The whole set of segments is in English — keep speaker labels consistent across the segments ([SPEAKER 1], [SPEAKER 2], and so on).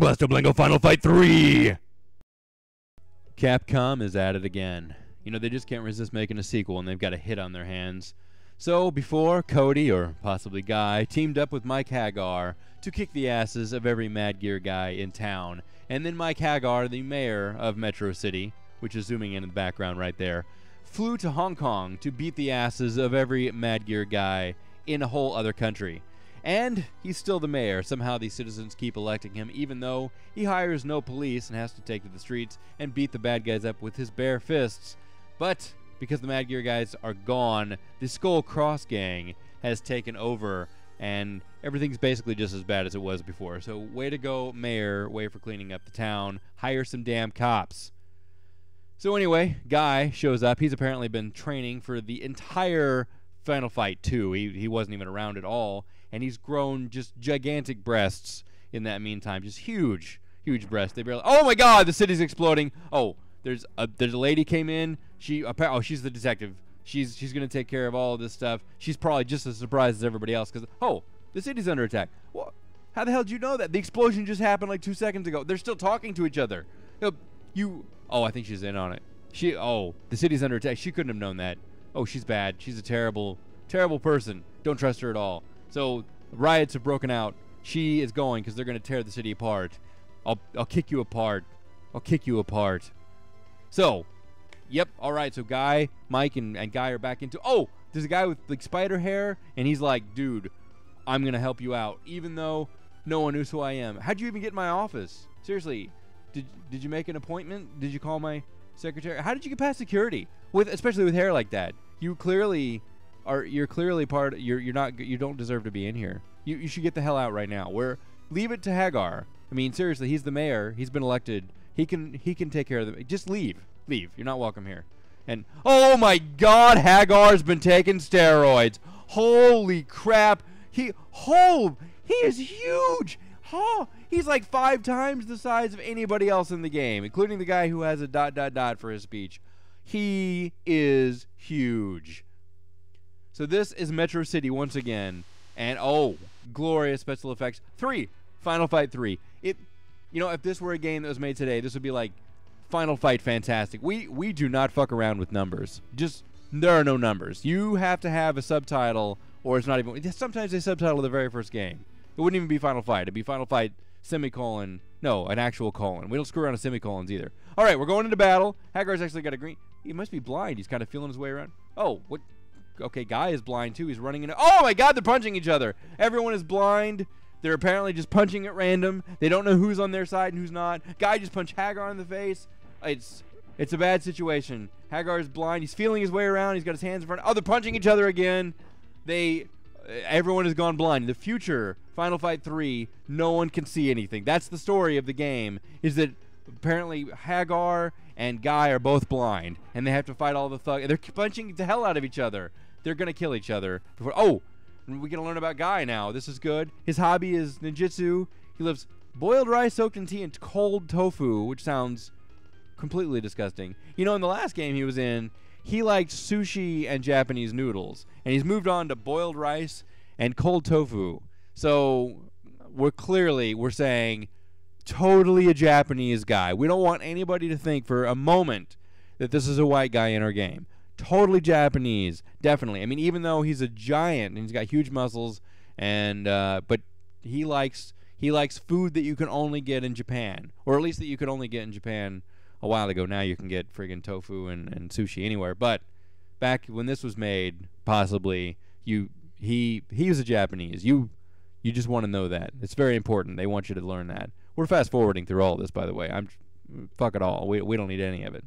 [SPEAKER 1] Blasto Blango Final Fight 3! Capcom is at it again. You know, they just can't resist making a sequel, and they've got a hit on their hands. So, before Cody, or possibly Guy, teamed up with Mike Haggar to kick the asses of every Mad Gear guy in town, and then Mike Haggar, the mayor of Metro City, which is zooming in the background right there, flew to Hong Kong to beat the asses of every Mad Gear guy in a whole other country. And he's still the mayor. Somehow these citizens keep electing him, even though he hires no police and has to take to the streets and beat the bad guys up with his bare fists. But because the Mad Gear guys are gone, the Skull Cross gang has taken over, and everything's basically just as bad as it was before. So way to go, mayor. Way for cleaning up the town. Hire some damn cops. So anyway, Guy shows up. He's apparently been training for the entire Final Fight 2. He wasn't even around at all. And he's grown just gigantic breasts in that meantime. Just huge, huge breasts. They barely... Oh my god, the city's exploding. Oh, there's a lady came in. She's the detective. She's going to take care of all of this stuff. She's probably just as surprised as everybody else because, oh, the city's under attack. What? How the hell did you know that? The explosion just happened like 2 seconds ago. They're still talking to each other. Oh, I think she's in on it. The city's under attack. She couldn't have known that. Oh, she's bad. She's a terrible, terrible person. Don't trust her at all. So riots have broken out. She is going because they're going to tear the city apart. I'll kick you apart. I'll kick you apart. So, yep, all right. So Guy, Mike, and Guy are back into... Oh, there's a guy with like spider hair, and he's like, dude, I'm going to help you out, even though no one knows who I am. How'd you even get in my office? Seriously, did you make an appointment? Did you call my secretary? How did you get past security? Especially with hair like that. You're clearly part. You don't deserve to be in here. You should get the hell out right now. Leave it to Haggar. I mean, seriously, he's the mayor. He's been elected. He can take care of them. Just leave. Leave. You're not welcome here. And oh my god, Haggar's been taking steroids. Holy crap. He is huge. He's like 5 times the size of anybody else in the game, including the guy who has a ... for his speech. He is huge. So this is Metro City once again, and oh, glorious special effects. Final Fight 3. If this were a game that was made today, this would be like Final Fight Fantastic. We do not fuck around with numbers. There are no numbers. You have to have a subtitle, or it's not even. Sometimes they subtitle the very first game. It wouldn't even be Final Fight. It'd be Final Fight semicolon. No, an actual colon. We don't screw around with semicolons either. All right, we're going into battle. Haggar's actually got a green. He must be blind. He's kind of feeling his way around. Oh, what? Okay, Guy is blind too. He's running into... Oh my god, they're punching each other. Everyone is blind. They're apparently just punching at random. They don't know who's on their side and who's not. Guy just punched Haggar in the face. It's a bad situation. Haggar is blind. He's feeling his way around. He's got his hands in front. Oh, they're punching each other again. Everyone has gone blind. In the future, Final Fight 3, no one can see anything. That's the story of the game, is that apparently Haggar and Guy are both blind, and they have to fight all the thugs. They're punching the hell out of each other. They're going to kill each other. Oh, we're going to learn about Guy now. This is good. His hobby is ninjutsu. He loves boiled rice soaked in tea and cold tofu, which sounds completely disgusting. You know, in the last game he was in, he liked sushi and Japanese noodles, and he's moved on to boiled rice and cold tofu. So we're saying totally a Japanese guy. We don't want anybody to think for a moment that this is a white guy in our game. Totally Japanese, definitely. I mean, even though he's a giant and he's got huge muscles, and but he likes food that you can only get in Japan, or at least that you could only get in Japan a while ago. Now you can get friggin' tofu and sushi anywhere. But back when this was made, possibly he was a Japanese. You just want to know that. It's very important. They want you to learn that. We're fast forwarding through all of this, by the way. Fuck it all. We don't need any of it.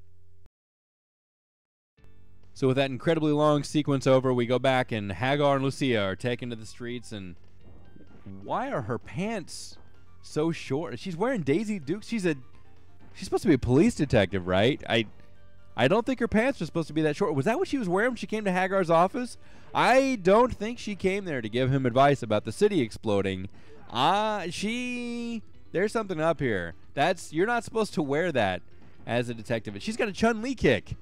[SPEAKER 1] So with that incredibly long sequence over, we go back, and Haggar and Lucia are taken to the streets. And why are her pants so short? She's wearing Daisy Dukes. She's supposed to be a police detective, right? I don't think her pants were supposed to be that short. Was that what she was wearing when she came to Haggar's office? I don't think she came there to give him advice about the city exploding. There's something up here. You're not supposed to wear that as a detective. She's got a Chun-Li kick,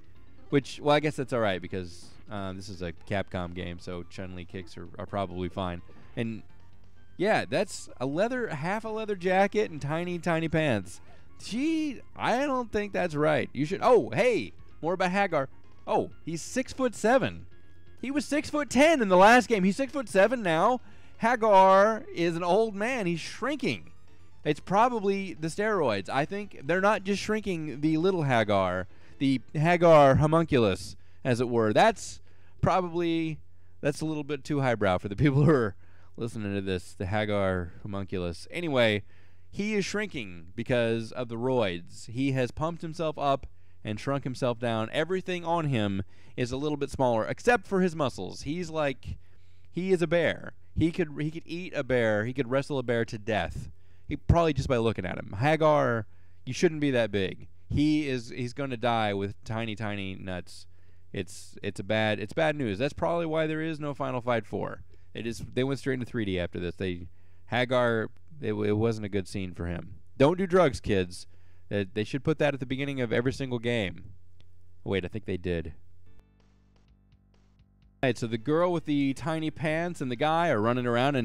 [SPEAKER 1] which, well, I guess that's all right because this is a Capcom game, so Chun-Li kicks are probably fine. And Yeah, that's half a leather jacket and tiny, tiny pants. I don't think that's right. You should. Oh, hey, more about Haggar. Oh, he's 6'7". He was 6'10" in the last game. He's 6'7" now. Haggar is an old man. He's shrinking. It's probably the steroids. I think they're not just shrinking the little Haggar, the Haggar homunculus, as it were. That's a little bit too highbrow for the people who are listening to this, the Haggar homunculus. Anyway, he is shrinking because of the roids. He has pumped himself up and shrunk himself down. Everything on him is a little bit smaller, except for his muscles. He is a bear. He could eat a bear. He could wrestle a bear to death. Probably just by looking at him. Haggar, you shouldn't be that big. He's going to die with tiny, tiny nuts. It's bad news. That's probably why there is no Final Fight 4. They went straight into 3D after this. Haggar, it wasn't a good scene for him. Don't do drugs, kids. They should put that at the beginning of every single game. Wait, I think they did. All right, so the girl with the tiny pants and the guy are running around,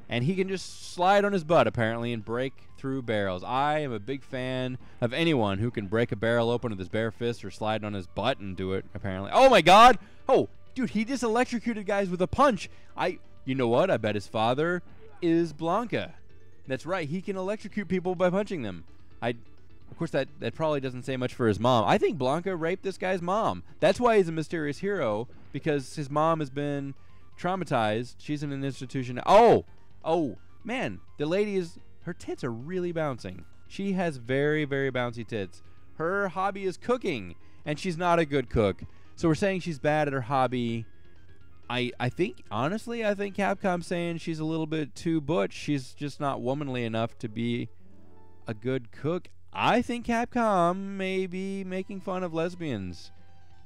[SPEAKER 1] and he can just slide on his butt, apparently, and break through barrels. I am a big fan of anyone who can break a barrel open with his bare fist or slide on his butt and do it, apparently. Oh, my God! Oh, dude, he just electrocuted guys with a punch. You know what? I bet his father is Blanca. That's right. He can electrocute people by punching them. Of course, that probably doesn't say much for his mom. I think Blanca raped this guy's mom. That's why he's a mysterious hero, because his mom has been traumatized. She's in an institution. Oh, man, the lady her tits are really bouncing. She has very, very bouncy tits. Her hobby is cooking, and she's not a good cook. So we're saying she's bad at her hobby. I think Capcom's saying she's a little bit too butch. She's just not womanly enough to be a good cook. I think Capcom may be making fun of lesbians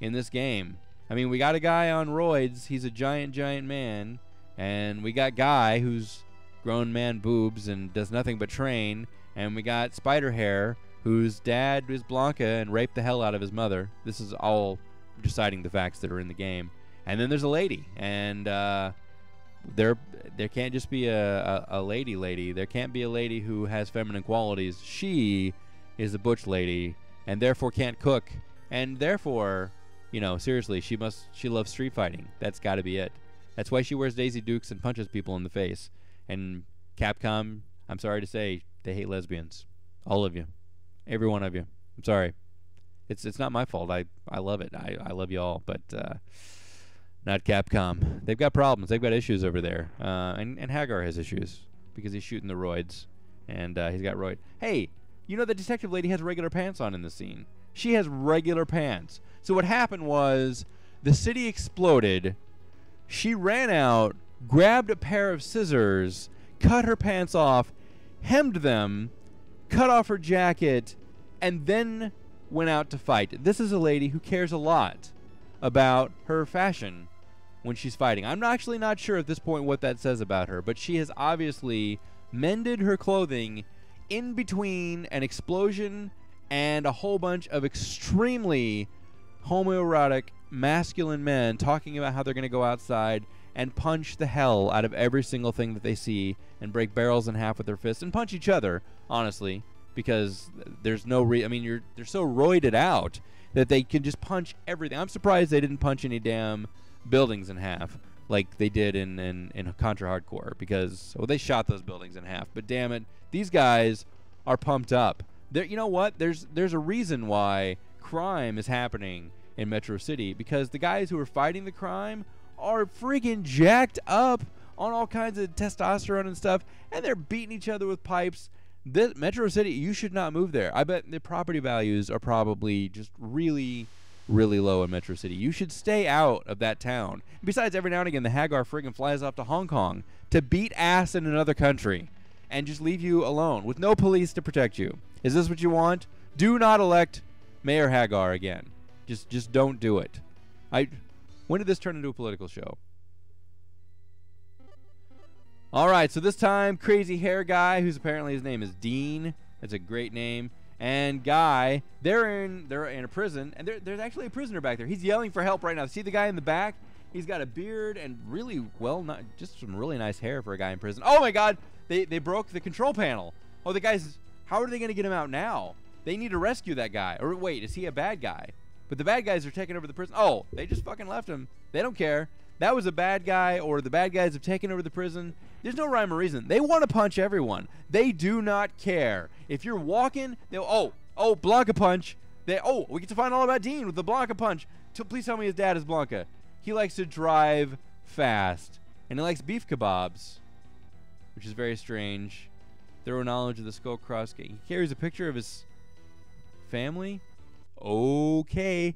[SPEAKER 1] in this game. I mean, we got a guy on roids. He's a giant, giant man. And we got Guy, who's grown man boobs and does nothing but train. And we got Spider Hair, whose dad is Blanca and raped the hell out of his mother. This is all deciding the facts that are in the game. And then there's a lady. And there can't just be a lady. There can't be a lady who has feminine qualities. She is a butch lady and therefore can't cook. And therefore, seriously, she loves street fighting. That's got to be it. That's why she wears Daisy Dukes and punches people in the face. And Capcom, I'm sorry to say, they hate lesbians. All of you. Every one of you. I'm sorry. It's not my fault. I love it. I love you all, but not Capcom. They've got problems. They've got issues over there. And Haggar has issues because he's shooting the roids. And he's got roid. Hey, the detective lady has regular pants on in the scene. She has regular pants. So what happened was the city exploded. She ran out, grabbed a pair of scissors, cut her pants off, hemmed them, cut off her jacket, and then went out to fight. This is a lady who cares a lot about her fashion when she's fighting. I'm actually not sure at this point what that says about her, but she has obviously mended her clothing in between an explosion and a whole bunch of extremely homoerotic masculine men talking about how they're going to go outside and punch the hell out of every single thing that they see and break barrels in half with their fists and punch each other, honestly, because there's no they're so roided out that they can just punch everything. I'm surprised they didn't punch any damn buildings in half like they did in Contra Hardcore, because they shot those buildings in half. But damn it, these guys are pumped up. You know what? There's a reason why crime is happening in Metro City, because the guys who are fighting the crime are freaking jacked up on all kinds of testosterone and stuff, and they're beating each other with pipes. This Metro City, you should not move there. I bet the property values are probably just really, really low in Metro City. You should stay out of that town. Besides, every now and again, the Haggar friggin' flies off to Hong Kong to beat ass in another country and just leave you alone with no police to protect you. Is this what you want? Do not elect Mayor Haggar again. Just don't do it. When did this turn into a political show? All right, so this time, crazy hair guy, who's apparently his name is Dean. That's a great name. And Guy, they're in a prison, and there's actually a prisoner back there. He's yelling for help right now. See the guy in the back? He's got a beard and just some really nice hair for a guy in prison. Oh my God! They broke the control panel. Oh, the guy's... How are they going to get him out now? They need to rescue that guy. Or wait, is he a bad guy? But the bad guys are taking over the prison. Oh, they just fucking left him. They don't care. That was a bad guy, or the bad guys have taken over the prison. There's no rhyme or reason. They want to punch everyone. They do not care. If you're walking, they'll... Oh, Blanca punch. We get to find all about Dean with the Blanca punch. Please tell me his dad is Blanca. He likes to drive fast. And he likes beef kebabs, which is very strange. Thorough knowledge of the Skull Cross. He carries a picture of his family. Okay.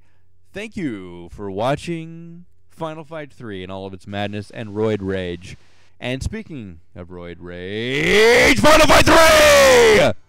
[SPEAKER 1] Thank you for watching Final Fight 3 and all of its madness and roid rage. And speaking of roid rage, Final Fight 3!